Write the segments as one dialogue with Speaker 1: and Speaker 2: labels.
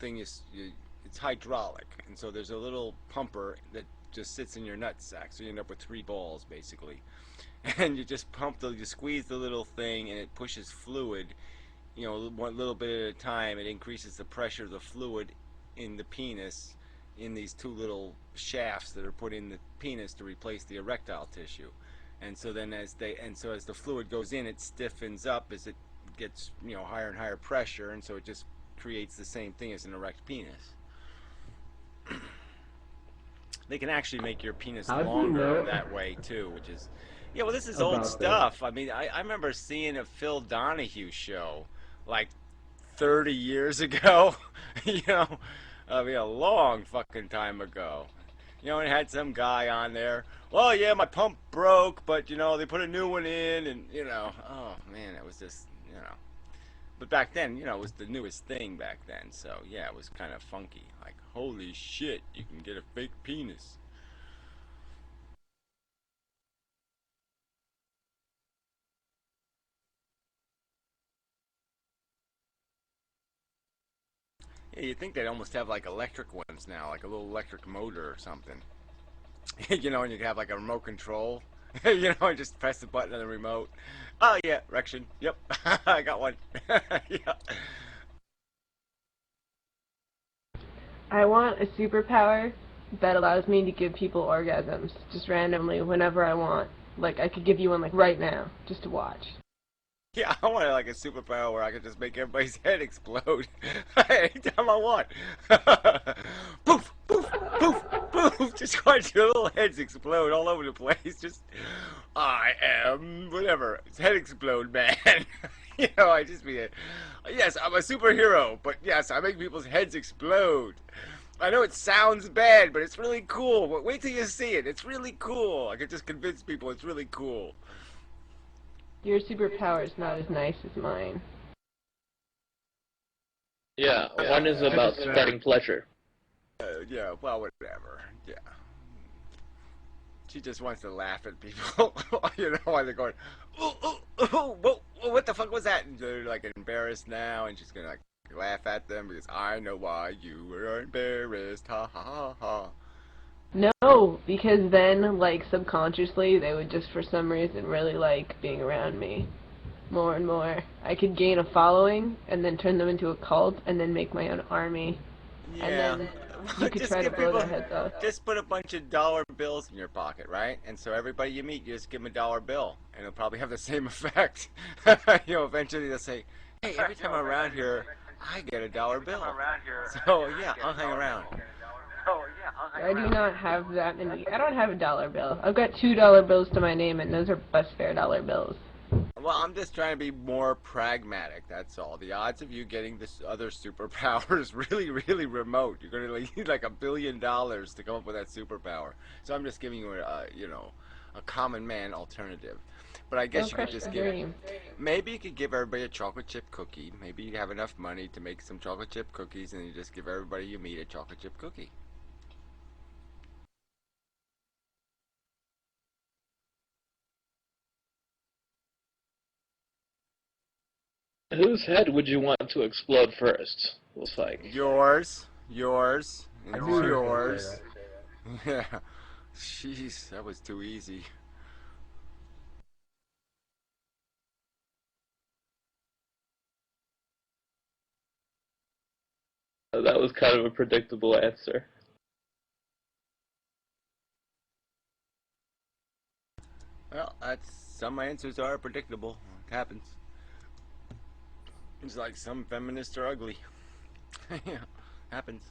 Speaker 1: thing it's hydraulic, and so there's a little pumper that just sits in your nutsack, so you end up with three balls basically, and you just you squeeze the little thing, and it pushes fluid, one little bit at a time. It increases the pressure of the fluid in the penis, in these two little shafts that are put in the penis to replace the erectile tissue. And so then as the fluid goes in, it stiffens up as it gets higher and higher pressure, and so it just creates the same thing as an erect penis. They can actually make your penis
Speaker 2: How do you
Speaker 1: longer
Speaker 2: know
Speaker 1: that way too, which is, yeah, well, this is old
Speaker 2: about that?
Speaker 1: stuff. I mean, I remember seeing a Phil Donahue show like 30 years ago. you know, I mean, a long fucking time ago. And it had some guy on there. Well, yeah, my pump broke, but they put a new one in, and oh man, it was just. But back then, it was the newest thing back then, so yeah, it was kind of funky. Like, holy shit, you can get a fake penis. Yeah, you'd think they'd almost have like electric ones now, like a little electric motor or something. And you could have like a remote control. And just press the button on the remote. Oh yeah, erection. Yep, I got one. Yeah.
Speaker 3: I want a superpower that allows me to give people orgasms just randomly whenever I want. Like I could give you one like right now just to watch.
Speaker 1: Yeah, I want like a superpower where I could just make everybody's head explode anytime I want. Poof, poof, poof, poof. Just watch your little heads explode all over the place. Just, I am whatever. It's head explode, man. I just be yes, I'm a superhero, but yes, I make people's heads explode. I know it sounds bad, but it's really cool. Wait till you see it. It's really cool. I could just convince people it's really cool.
Speaker 3: Your superpower is not as nice as mine.
Speaker 4: Yeah, one is about spreading pleasure.
Speaker 1: Yeah, well, whatever. Yeah. She just wants to laugh at people, while they're going, ooh, ooh, ooh, whoa, what the fuck was that? And they're like embarrassed now, and she's gonna like laugh at them because I know why you were embarrassed. Ha ha ha ha.
Speaker 3: No, because then, like, subconsciously, they would just for some reason really like being around me more and more. I could gain a following and then turn them into a cult and then make my own army.
Speaker 1: Yeah.
Speaker 3: And then you could
Speaker 1: Just
Speaker 3: try to
Speaker 1: give
Speaker 3: blow
Speaker 1: people,
Speaker 3: their heads off.
Speaker 1: just put a bunch of dollar bills in your pocket, right? And so everybody you meet, you just give them a dollar bill, and it'll probably have the same effect. Eventually they'll say, hey, every time I'm around here, I get a dollar bill. So yeah, I'll hang around.
Speaker 3: I do not have that many. I don't have a dollar bill. I've got $2 bills to my name, and those are bus fare dollar bills.
Speaker 1: Well, I'm just trying to be more pragmatic, that's all. The odds of you getting this other superpower is really, really remote. You're going to need like $1 billion to come up with that superpower. So I'm just giving you a common man alternative. But I guess
Speaker 3: Don't
Speaker 1: you could
Speaker 3: crush
Speaker 1: just
Speaker 3: the
Speaker 1: give,
Speaker 3: dream.
Speaker 1: maybe you could give everybody a chocolate chip cookie. Maybe you have enough money to make some chocolate chip cookies, and you just give everybody you meet a chocolate chip cookie.
Speaker 4: Whose head would you want to explode first? Looks like.
Speaker 1: Yours,
Speaker 2: I
Speaker 1: and
Speaker 2: knew you were gonna say
Speaker 1: yours.
Speaker 2: that.
Speaker 1: Yeah. Jeez, that was too easy.
Speaker 4: That was kind of a predictable answer.
Speaker 1: Well, some answers are predictable. It happens. It's like some feminists are ugly. Yeah, happens.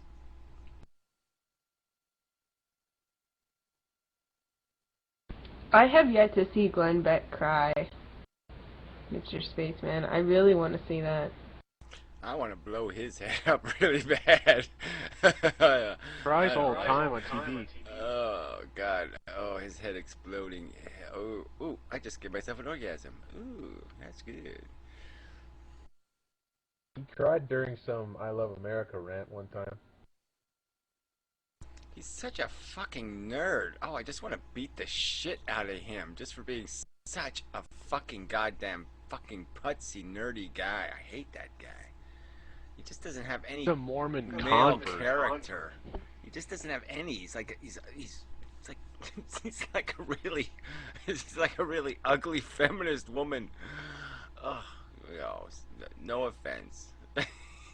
Speaker 3: I have yet to see Glenn Beck cry, Mr. Spaceman. I really want to see that.
Speaker 1: I want to blow his head up really bad. I
Speaker 2: Cries all the
Speaker 1: don't
Speaker 2: time on TV.
Speaker 1: Oh God! Oh, his head exploding. Oh, ooh! I just gave myself an orgasm. Ooh, that's good.
Speaker 2: He cried during some I Love America rant one time.
Speaker 1: He's such a fucking nerd. Oh, I just want to beat the shit out of him just for being such a fucking goddamn fucking putsy nerdy guy. I hate that guy. He just doesn't have any
Speaker 2: The Mormon
Speaker 1: male
Speaker 2: convert.
Speaker 1: character. He just doesn't have any. He's like it's like he's like a really he's like a really ugly feminist woman. Oh, no offense.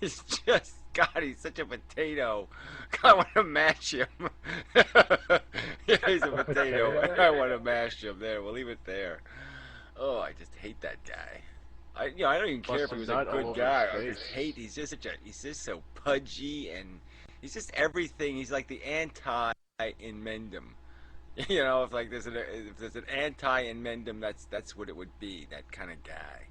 Speaker 1: He's just God. He's such a potato. I want to mash him. Yeah, he's a potato. I want to mash him. There, we'll leave it there. Oh, I just hate that guy. I don't even care if he was a good guy. I just hate. He's just he's just so pudgy, and he's just everything. He's like the anti-Inmendham. If there's an anti-Inmendham, that's what it would be. That kind of guy.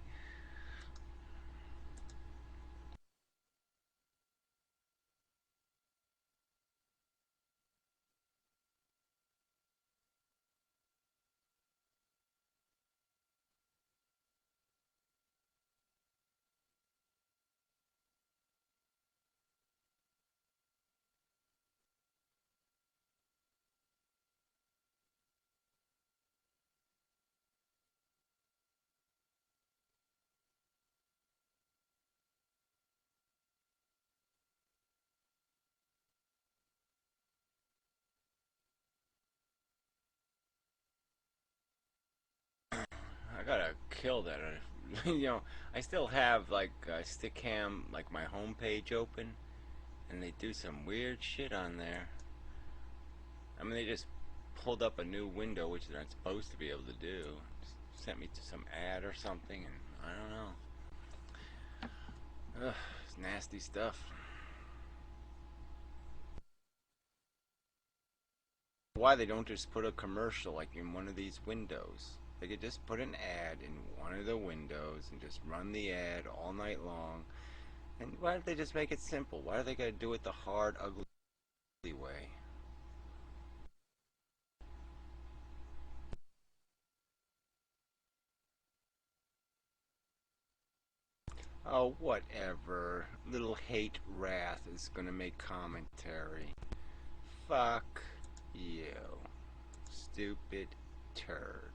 Speaker 1: I gotta kill that. I still have like Stickam, like my homepage open, and they do some weird shit on there. I mean, they just pulled up a new window, which they're not supposed to be able to do. Just sent me to some ad or something, and I don't know. Ugh, it's nasty stuff. Why they don't just put a commercial like in one of these windows? They could just put an ad in one of the windows and just run the ad all night long. And why don't they just make it simple? Why do they gotta do it the hard, ugly way? Oh, whatever. Little hate wrath is gonna make commentary. Fuck you. Stupid turd.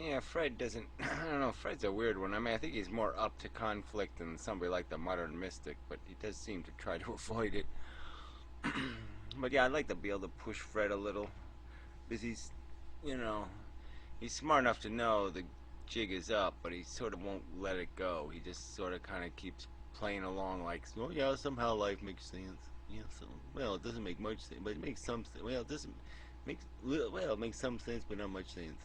Speaker 1: Yeah, Fred doesn't. I don't know. Fred's a weird one. I mean, I think he's more up to conflict than somebody like the modern mystic, but he does seem to try to avoid it. But yeah, I'd like to be able to push Fred a little, because he's smart enough to know the jig is up, but he sort of won't let it go. He just sort of kind of keeps playing along like, oh yeah, somehow life makes sense. Yeah, so well, it doesn't make much sense, but it makes some sense. Well, it doesn't make well, it makes some sense, but not much sense.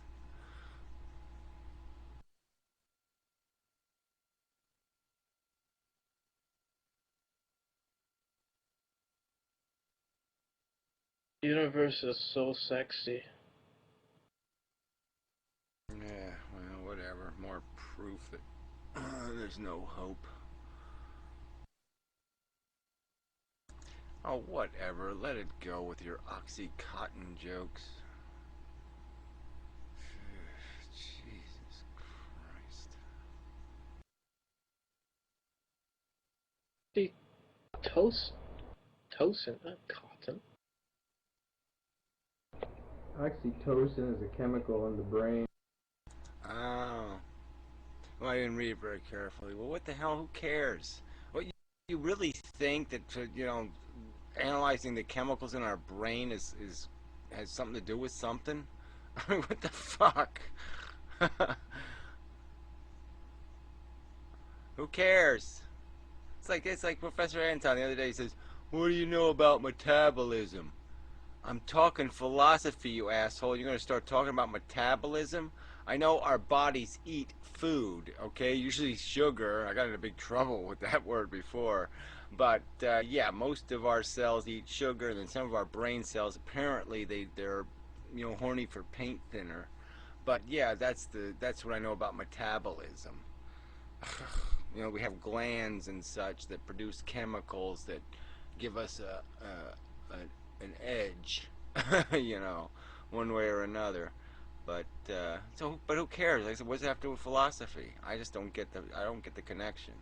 Speaker 4: The universe is so sexy.
Speaker 1: Yeah, well, whatever. More proof that there's no hope. Oh, whatever. Let it go with your Oxycontin jokes. Jesus Christ.
Speaker 4: See, tosin, not cotton.
Speaker 2: Oxytocin is a chemical in the brain.
Speaker 1: Oh. Well, I didn't read it very carefully. Well, what the hell? Who cares? What you really think that analyzing the chemicals in our brain is has something to do with something? I mean, what the fuck? Who cares? It's like Professor Anton the other day says, "What do you know about metabolism?" I'm talking philosophy, you asshole. You're going to start talking about metabolism? I know our bodies eat food, okay? Usually sugar. I got into big trouble with that word before. But, yeah, most of our cells eat sugar, and then some of our brain cells, apparently, they're horny for paint thinner. But, yeah, that's what I know about metabolism. We have glands and such that produce chemicals that give us an edge, one way or another. But but who cares? Like I said, what does it have to do with philosophy? I don't get the connection.